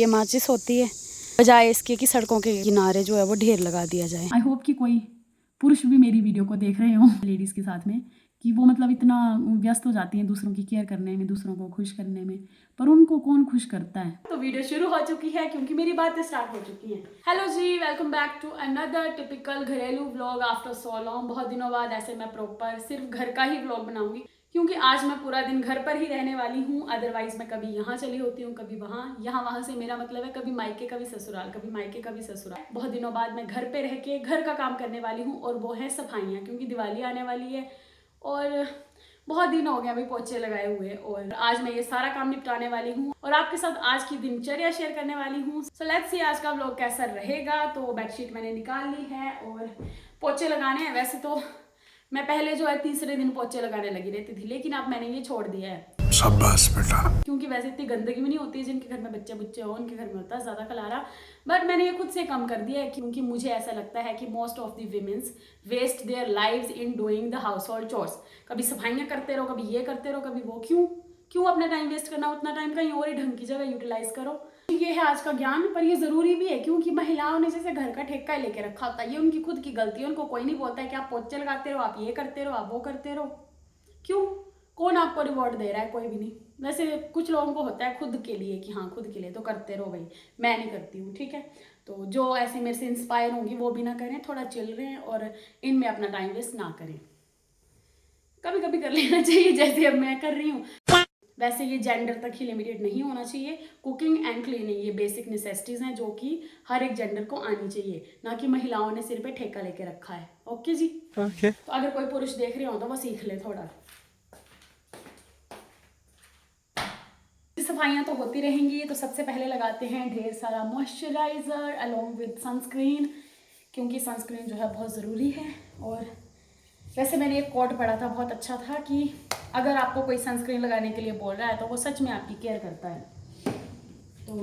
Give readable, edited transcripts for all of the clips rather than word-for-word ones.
ये माचिस होती है, बजाय इसके कि सड़कों के किनारे जो है वो ढेर लगा दिया जाए। आई होप कि कोई पुरुष भी मेरी वीडियो को देख रहे हों लेडीज़ के साथ में, कि वो मतलब इतना व्यस्त हो जाती हैं दूसरों की केयर करने में, दूसरों को खुश करने में, पर उनको कौन खुश करता है। तो वीडियो शुरू हो चुकी है क्योंकि मेरी बातें स्टार्ट हो चुकी हैं। Hello ji, welcome back to another typical घरेलू व्लॉग आफ्टर सो लॉन्ग। बहुत दिनों बाद ऐसे मैं प्रॉपर सिर्फ घर का ही व्लॉग बनाऊंगी क्योंकि आज मैं पूरा दिन घर पर ही रहने वाली हूँ। अदरवाइज मैं कभी यहाँ चली होती हूँ, कभी वहाँ, यहाँ वहाँ से मेरा मतलब है कभी मायके कभी ससुराल, कभी मायके कभी ससुराल। बहुत दिनों बाद मैं घर पे रह के घर का काम करने वाली हूँ और वो है सफाइयाँ, क्योंकि दिवाली आने वाली है और बहुत दिन हो गए अभी पोछे लगाए हुए। और आज मैं ये सारा काम निपटाने वाली हूँ और आपके साथ आज की दिनचर्या शेयर करने वाली हूँ। सो लेट्स सी आज का व्लॉग कैसा रहेगा। तो बेडशीट मैंने निकाल ली है और पोछे लगाने हैं। वैसे तो मैं पहले जो है तीसरे दिन पोछे लगाने लगी रहती थी, लेकिन अब मैंने ये छोड़ दिया है। शाबाश बेटा। क्योंकि वैसे इतनी गंदगी भी नहीं होती है, जिनके घर में बच्चे बुच्चे हो उनके घर में होता है ज़्यादा खलारा, बट मैंने ये खुद से कम कर दिया है क्योंकि मुझे ऐसा लगता है कि most of the womens waste their lives in doing the household chores. कभी सफाइयाँ करते रहो, कभी ये करते रहो, कभी वो। क्यों अपना टाइम वेस्ट करना, उतना टाइम कहीं और ही ढंग की जगह यूटिलाइज करो। ये है आज का ज्ञान, पर ये जरूरी भी है क्योंकि महिलाओं ने जैसे घर का ठेका लेके रखा होता है, ये उनकी खुद की गलती है। उनको कोई नहीं बोलता है कि आप पोछे लगाते रहो, आप ये करते रहो, आप वो करते रहो। क्यों? कौन आपको रिवॉर्ड दे रहा है? कोई भी नहीं। वैसे कुछ लोगों को होता है खुद के लिए कि हाँ खुद के लिए तो करते रहो भाई, मैं नहीं करती हूँ, ठीक है। तो जो ऐसे मेरे से इंस्पायर होंगी वो भी ना करें, थोड़ा चिल रहे और इनमें अपना टाइम वेस्ट ना करें। कभी कभी कर लेना चाहिए जैसे अब मैं कर रही हूँ। वैसे ये जेंडर तक ही लिमिटेड नहीं होना चाहिए। कुकिंग एंड क्लीनिंग ये बेसिक नेसेसिटीज़ हैं जो कि हर एक जेंडर को आनी चाहिए, ना कि महिलाओं ने सिर पे ठेका लेके रखा है। ओके जी, ओके। तो अगर कोई पुरुष देख रहे हो तो वो सीख ले थोड़ा। सफाइयाँ तो होती रहेंगी, तो सबसे पहले लगाते हैं ढेर सारा मॉइस्चराइज़र अलोंग विद सनस्क्रीन, क्योंकि सनस्क्रीन जो है बहुत ज़रूरी है। और वैसे मैंने एक कोट पढ़ा था, बहुत अच्छा था, कि अगर आपको कोई सनस्क्रीन लगाने के लिए बोल रहा है तो वो सच में आपकी केयर करता है। तो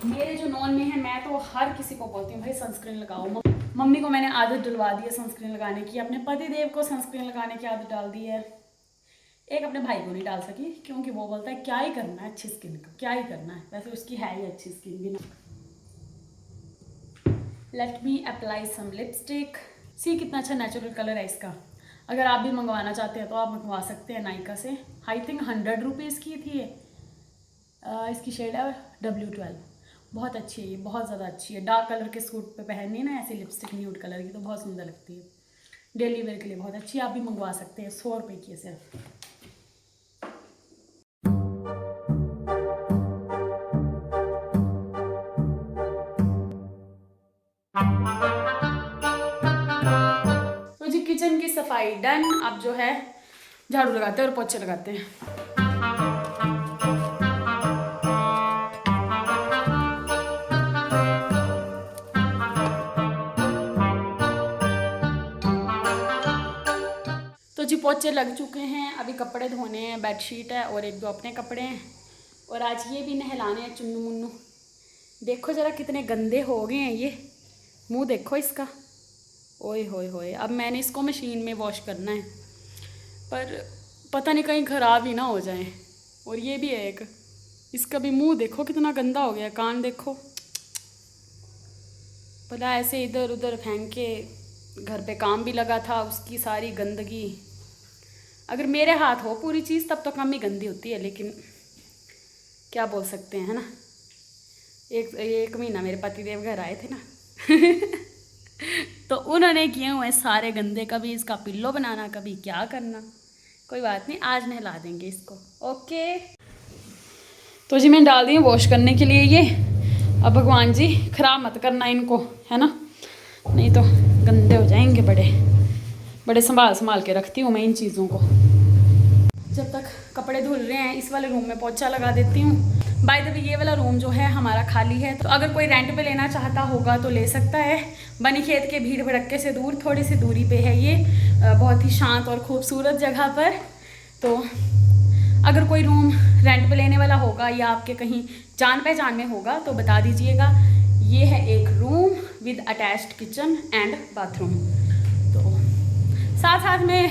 मेरे जो नॉन में है, मैं तो हर किसी को बोलती हूँ भाई सनस्क्रीन लगाओ। मम्मी को मैंने आदत डलवा दी है सनस्क्रीन लगाने की, अपने पति देव को सनस्क्रीन लगाने की आदत डाल दी है। एक अपने भाई को नहीं डाल सकी क्योंकि वो बोलता है क्या ही करना है अच्छी स्किन का, क्या ही करना है। वैसे उसकी है ही अच्छी स्किन भी ना। Let me apply some lipstick. See कितना अच्छा नेचुरल कलर है इसका। अगर आप भी मंगवाना चाहते हैं तो आप मंगवा सकते हैं नायका से। आई थिंक 100 रुपीज़ की थी ये। इसकी शेड है W12। बहुत अच्छी है ये, बहुत ज़्यादा अच्छी है। डार्क कलर के सूट पे पहननी ना ऐसी लिपस्टिक न्यूड कलर की तो बहुत सुंदर लगती है। डेली वेयर के लिए बहुत अच्छी है, आप भी मंगवा सकते हैं। 100 रुपये की है सिर्फ। तो जी किचन की सफाई डन। अब जो है झाड़ू लगाते हैं और पोछे लगाते हैं। तो जी पोछे लग चुके हैं, अभी कपड़े धोने हैं। बेडशीट है और एक दो अपने कपड़े हैं और आज ये भी नहलाने हैं चुन्नू मुन्नू। देखो ज़रा कितने गंदे हो गए हैं ये, मुंह देखो इसका। ओए होए होए, अब मैंने इसको मशीन में वॉश करना है, पर पता नहीं कहीं ख़राब ही ना हो जाए। और ये भी है एक, इसका भी मुंह देखो कितना गंदा हो गया। कान देखो, पता ऐसे इधर उधर फेंक के घर पे काम भी लगा था, उसकी सारी गंदगी। अगर मेरे हाथ हो पूरी चीज़ तब तो कम ही गंदी होती है, लेकिन क्या बोल सकते हैं, है ना। एक महीना मेरे पतिदेव घर आए थे ना तो उन्होंने किए हुए सारे गंदे, कभी इसका पिल्लो बनाना, कभी क्या करना। कोई बात नहीं, आज नहला देंगे इसको। ओके, तो जी मैं डाल दी हूँ वॉश करने के लिए ये। अब भगवान जी खराब मत करना इनको, है ना, नहीं तो गंदे हो जाएंगे। बड़े संभाल के रखती हूँ मैं इन चीज़ों को। जब तक कपड़े धुल रहे हैं इस वाले रूम में पोछा लगा देती हूँ। बाय द वे ये वाला रूम जो है हमारा खाली है, तो अगर कोई रेंट पे लेना चाहता होगा तो ले सकता है। बनी खेत के भीड़ भड़क्के से दूर थोड़ी सी दूरी पे है ये, बहुत ही शांत और खूबसूरत जगह पर। तो अगर कोई रूम रेंट पे लेने वाला होगा या आपके कहीं जान पहचान में होगा तो बता दीजिएगा। ये है एक room with attached kitchen and bathroom. तो साथ साथ में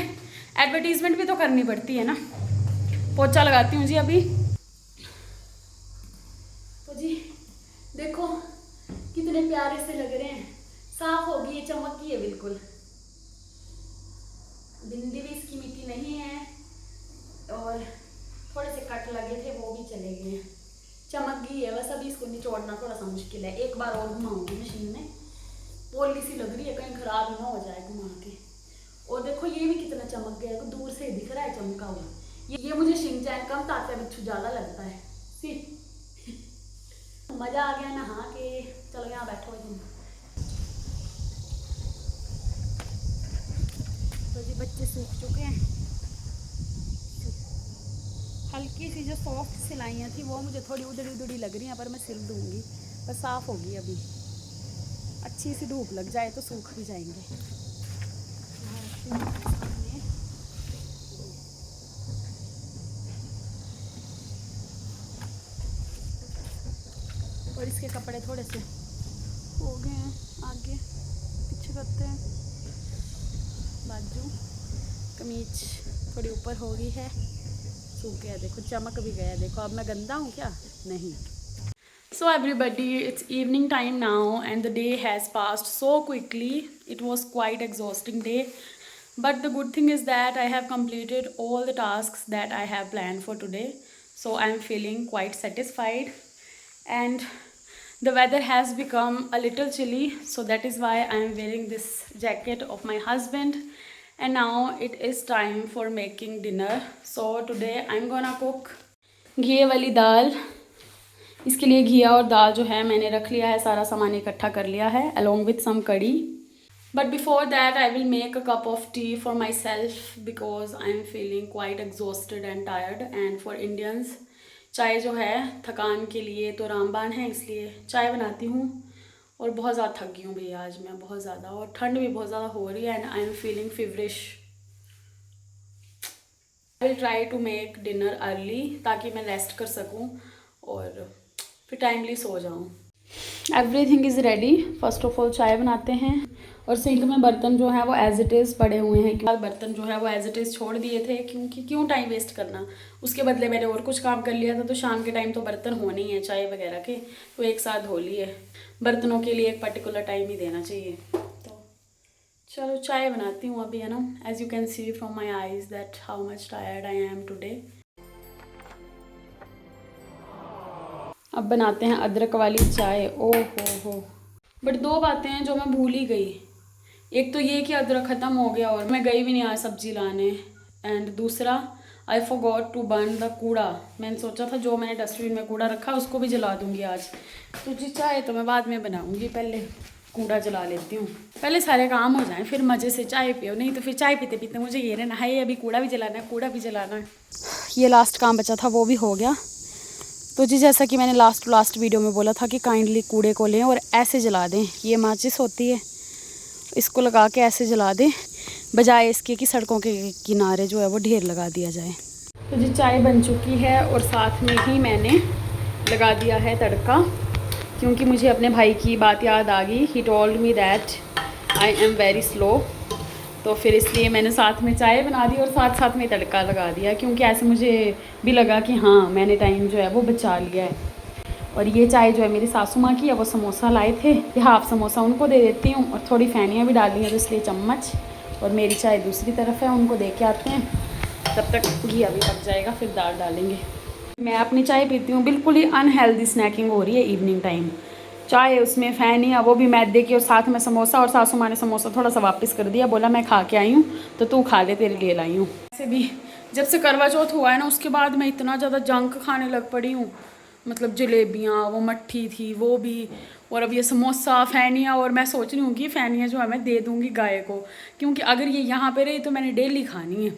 एडवर्टीजमेंट भी तो करनी पड़ती है ना। पोछा लगाती हूँ जी अभी। तो जी कितने प्यारे से लग रहे हैं, साफ होगी, ये चमक की है बिल्कुल। बिंदी भी इसकी मिट्टी नहीं है और थोड़े से कट लगे थे वो भी चले गए हैं, चमक गई है बस। अभी इसको निचोड़ना थोड़ा सा मुश्किल है, एक बार और घुमाऊंगी मशीन में। पोली सी लग रही है, कहीं खराब ना हो जाए घुमा के। और देखो ये भी कितना चमक गया है, दूर से दिख रहा है चमका हुआ। ये मुझे शिनचैन कम तात्या बिच्छू ज़्यादा लगता है। सी मज़ा आ गया नहा के। चलो यहाँ बैठो तुम। तो जी बच्चे सूख चुके हैं। हल्की सी जो सॉफ्ट सिलाइयाँ थी वो मुझे थोड़ी उधड़ी उधड़ी लग रही हैं, पर मैं सिल दूँगी, पर साफ़ होगी। अभी अच्छी सी धूप लग जाए तो सूख भी जाएंगे। और इसके कपड़े थोड़े से हो गए हैं, आगे पीछे करते हैं। बाजू कमीज थोड़ी ऊपर हो गई है, सूख गया, देखो चमक भी गया। देखो अब मैं गंदा हूँ क्या? नहीं। So everybody, it's evening time now and the day has passed so quickly. It was quite exhausting day. But the good thing is that I have completed all the tasks that I have planned for today. So I am feeling quite satisfied. And the weather has become a little chilly, so that is why I am wearing this jacket of my husband. And now it is time for making dinner. So today I'm gonna cook घी वाली दाल। इसके लिए घिया और दाल जो है मैंने रख लिया है, सारा सामान इकट्ठा कर लिया है along with some कड़ी। But before that I will make a cup of tea for myself because I am feeling quite exhausted and tired. And for Indians चाय जो है थकान के लिए तो रामबाण है, इसलिए चाय बनाती हूँ। और बहुत ज़्यादा थक गई हूँ भैया आज मैं, बहुत ज़्यादा, और ठंड भी बहुत ज़्यादा हो रही है and I am feeling feverish. I will try to make dinner early ताकि मैं रेस्ट कर सकूँ और फिर टाइमली सो जाऊँ। Everything is ready. First of all चाय बनाते हैं और सिंक में बर्तन जो है वो एज इट इज़ पड़े हुए हैं। बर्तन जो है वो एज इट इज़ छोड़ दिए थे क्योंकि क्यों टाइम वेस्ट करना, उसके बदले मैंने और कुछ काम कर लिया था। तो शाम के टाइम तो बर्तन होने ही है चाय वगैरह के, तो एक साथ धो लिए। बर्तनों के लिए एक पर्टिकुलर टाइम ही देना चाहिए। तो चलो चाय बनाती हूँ अभी, है ना। As you can see from my eyes that how much tired I am today. अब बनाते हैं अदरक वाली चाय। ओ हो। बट दो बातें हैं जो मैं भूल ही गई। एक तो ये कि अदरक ख़त्म हो गया और मैं गई भी नहीं आज सब्जी लाने। एंड दूसरा I forgot to burn the कूड़ा। मैंने सोचा था जो मैंने डस्टबिन में कूड़ा रखा उसको भी जला दूंगी आज। तो जी चाय तो मैं बाद में बनाऊंगी, पहले कूड़ा जला लेती हूँ। पहले सारे काम हो जाएं फिर मज़े से चाय पियो, नहीं तो फिर चाय पीते पीते मुझे ये रहना है अभी कूड़ा भी जलाना है, कूड़ा भी जलाना है। ये लास्ट काम बचा था वो भी हो गया। तो जी जैसा कि मैंने लास्ट वीडियो में बोला था कि काइंडली कूड़े को लें और ऐसे जला दें। ये माचिस होती है, इसको लगा के ऐसे जला दें, बजाय इसके कि सड़कों के किनारे जो है वो ढेर लगा दिया जाए। तो जी चाय बन चुकी है और साथ में ही मैंने लगा दिया है तड़का, क्योंकि मुझे अपने भाई की बात याद आ गई। He told me that I am very slow, तो फिर इसलिए मैंने साथ में चाय बना दी और साथ में तड़का लगा दिया, क्योंकि ऐसे मुझे भी लगा कि हाँ मैंने टाइम जो है वो बचा लिया है। और ये चाय जो है मेरी सासू माँ की है, वो समोसा लाए थे, ये हाफ समोसा उनको दे देती हूँ और थोड़ी फैनियाँ भी डाली हैं तो इसलिए चम्मच। और मेरी चाय दूसरी तरफ है, उनको दे के आते हैं, तब तक घी अभी पक जाएगा फिर दाल डालेंगे। मैं अपनी चाय पीती हूँ, बिल्कुल ही अनहेल्दी स्नैकिंग हो रही है इवनिंग टाइम। चाय उसमें फैनियाँ वो भी मैदे की और साथ में समोसा, और सासू माँ ने समोसा थोड़ा सा वापस कर दिया, बोला मैं खा के आई हूँ तो तू खा ले, तेरे लिए लाई हूँ। ऐसे भी जब से करवा चौथ हुआ है ना उसके बाद मैं इतना ज़्यादा जंक खाने लग पड़ी हूँ, मतलब जलेबियाँ, वो मट्ठी थी वो भी, और अब ये समोसा, फैनियाँ। और मैं सोच रही हूँ कि फैनियाँ जो है मैं दे दूँगी गाय को, क्योंकि अगर ये यहाँ पे रही तो मैंने डेली खानी है।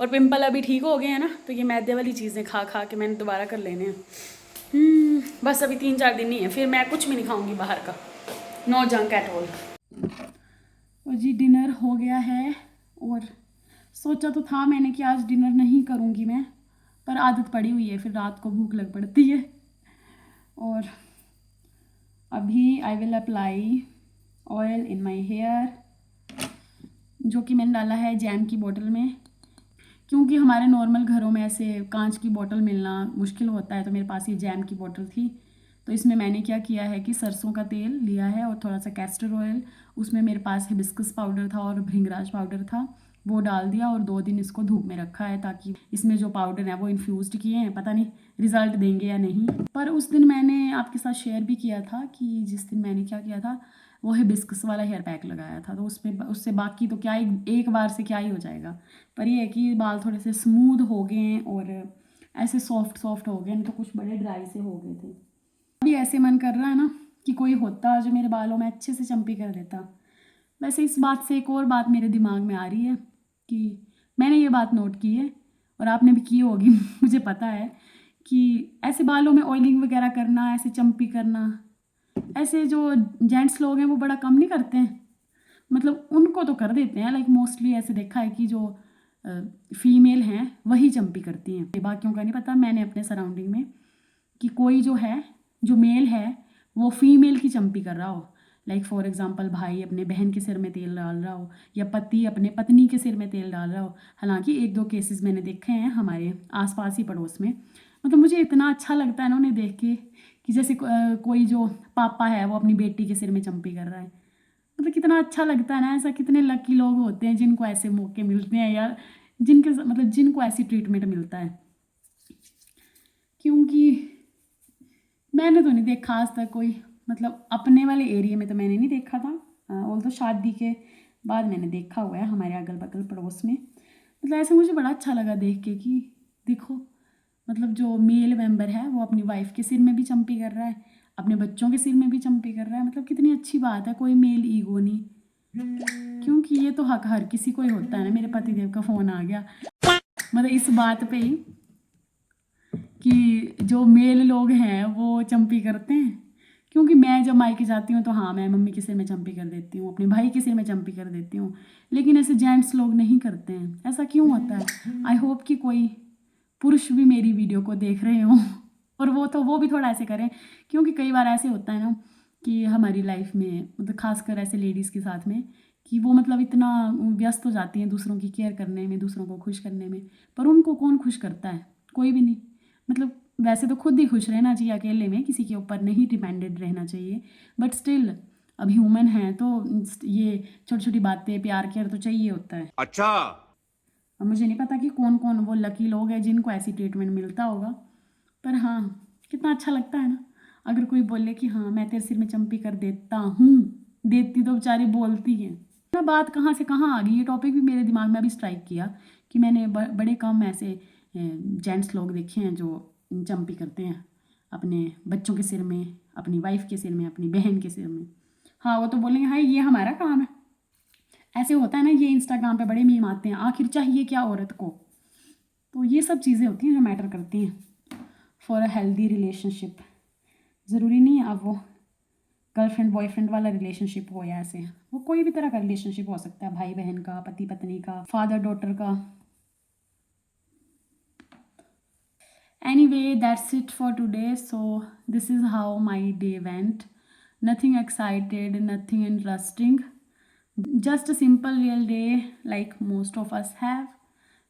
और पिंपल अभी ठीक हो गए हैं ना, तो ये मैदे वाली चीज़ें खा खा के मैंने दोबारा कर लेने हैं। बस अभी 3-4 दिन ही है, फिर मैं कुछ भी नहीं खाऊंगी बाहर का, नो जंक एट ऑल। और जी डिनर हो गया है, और सोचा तो था मैंने कि आज डिनर नहीं करूंगी मैं, पर आदत पड़ी हुई है, फिर रात को भूख लग पड़ती है। और अभी I will apply oil in my hair, जो कि मैंने डाला है जैम की बोतल में, क्योंकि हमारे नॉर्मल घरों में ऐसे कांच की बोतल मिलना मुश्किल होता है, तो मेरे पास ये जैम की बोतल थी तो इसमें मैंने क्या किया है कि सरसों का तेल लिया है और थोड़ा सा कैस्टर ऑयल, उसमें मेरे पास हिबिस्कस पाउडर था और भृंगराज पाउडर था, वो डाल दिया और 2 दिन इसको धूप में रखा है ताकि इसमें जो पाउडर है वो इन्फ्यूज़ड किए हैं, पता नहीं रिज़ल्ट देंगे या नहीं। पर उस दिन मैंने आपके साथ शेयर भी किया था कि जिस दिन मैंने क्या किया था, वो हिबिस्कस वाला हेयर पैक लगाया था, तो उससे बाकी तो क्या ही एक बार से क्या ही हो जाएगा, पर ये है कि बाल थोड़े से स्मूथ हो गए हैं और ऐसे सॉफ्ट सॉफ्ट हो गए, नहीं तो कुछ बड़े ड्राई से हो गए थे। अभी ऐसे मन कर रहा है ना कि कोई होता जो मेरे बालों में अच्छे से चंपी कर देता। वैसे इस बात से एक और बात मेरे दिमाग में आ रही है कि मैंने ये बात नोट की है और आपने भी की होगी मुझे पता है कि ऐसे बालों में ऑयलिंग वगैरह करना, ऐसे चंपी करना, ऐसे जो जेंट्स लोग हैं वो बड़ा कम नहीं करते हैं, मतलब उनको तो कर देते हैं, लाइक मोस्टली ऐसे देखा है कि जो फीमेल हैं वही चंपी करती हैं, बाकियों का नहीं पता। मैंने अपने सराउंडिंग में कि कोई जो है, जो मेल है वो फीमेल की चंपी कर रहा हो, लाइक फॉर एग्जांपल भाई अपने बहन के सिर में तेल डाल रहा हो या पति अपने पत्नी के सिर में तेल डाल रहा हो। हालांकि 1-2 केसेस मैंने देखे हैं हमारे आसपास ही पड़ोस में, मतलब मुझे इतना अच्छा लगता है ना उन्हें देख के कि जैसे कोई जो पापा है वो अपनी बेटी के सिर में चंपी कर रहा है, मतलब कितना अच्छा लगता है ना। ऐसा कितने लकी लोग होते हैं जिनको ऐसे मौके मिलते हैं यार, जिनके मतलब जिनको ऐसी ट्रीटमेंट मिलता है, क्योंकि मैंने तो नहीं देखा आज तक कोई, मतलब अपने वाले एरिया में तो मैंने नहीं देखा था, और तो शादी के बाद मैंने देखा हुआ है हमारे अगल बगल पड़ोस में। मतलब ऐसे मुझे बड़ा अच्छा लगा देख के कि देखो, मतलब जो मेल मेंबर है वो अपनी वाइफ के सिर में भी चंपी कर रहा है, अपने बच्चों के सिर में भी चंपी कर रहा है, मतलब कितनी अच्छी बात है, कोई मेल ईगो नहीं, क्योंकि ये तो हक हर किसी को ही होता है ना। मेरे पतिदेव का फ़ोन आ गया, मतलब इस बात पे ही कि जो मेल लोग हैं वो चंपी करते हैं, क्योंकि मैं जब मायके जाती हूँ तो हाँ मैं मम्मी के सिर में चंपी कर देती हूँ, अपने भाई के सिर में चंपी कर देती हूँ, लेकिन ऐसे जेंट्स लोग नहीं करते हैं। ऐसा क्यों होता है? आई होप कि कोई पुरुष भी मेरी वीडियो को देख रहे हों और वो भी थोड़ा ऐसे करें, क्योंकि कई बार ऐसे होता है ना कि हमारी लाइफ में, मतलब खासकर ऐसे लेडीज़ के साथ में, कि वो मतलब इतना व्यस्त हो जाती हैं दूसरों की केयर करने में, दूसरों को खुश करने में, पर उनको कौन खुश करता है? कोई भी नहीं। मतलब वैसे तो खुद ही खुश रहना चाहिए अकेले में, किसी के ऊपर नहीं डिपेंडेंट रहना चाहिए, बट स्टिल अब ह्यूमन है तो ये छोटी छोटी बातें, प्यार केयर तो चाहिए होता है। अच्छा। अब मुझे नहीं पता कि कौन कौन वो लकी लोग हैं जिनको ऐसी ट्रीटमेंट मिलता होगा, पर हाँ कितना अच्छा लगता है ना अगर कोई बोले कि हाँ मैं तेरे सिर में चंपी कर देता हूँ। देती तो बेचारी बोलती है ना, बात कहाँ से कहाँ आ गई। ये टॉपिक भी मेरे दिमाग में अभी स्ट्राइक किया कि मैंने बड़े कम ऐसे जेंट्स लोग देखे हैं जो चंपी करते हैं अपने बच्चों के सिर में, अपनी वाइफ के सिर में, अपनी बहन के सिर में। हाँ वो तो बोलेंगे हाँ ये हमारा काम है, ऐसे होता है ना, ये इंस्टाग्राम पे बड़े मीम आते हैं, आखिर चाहिए क्या औरत को। तो ये सब चीज़ें होती हैं जो मैटर करती हैं फॉर अ हेल्दी रिलेशनशिप। ज़रूरी नहीं है अब वो गर्लफ्रेंड बॉयफ्रेंड वाला रिलेशनशिप हो या ऐसे, वो कोई भी तरह का रिलेशनशिप हो सकता है, भाई बहन का, पति पत्नी का, फादर डॉटर का। Anyway, that's it for today. So, this is how my day went. Nothing excited, nothing interesting. Just a simple real day like most of us have.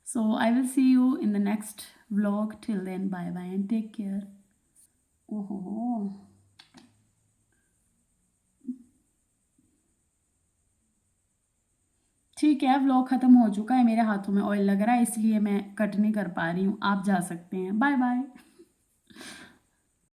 So, I will see you in the next vlog. Till then, bye bye and take care. Oh. ठीक है, vlog ख़त्म हो चुका है, मेरे हाथों में oil लग रहा है इसलिए मैं कट नहीं कर पा रही हूँ। आप जा सकते हैं। Bye bye.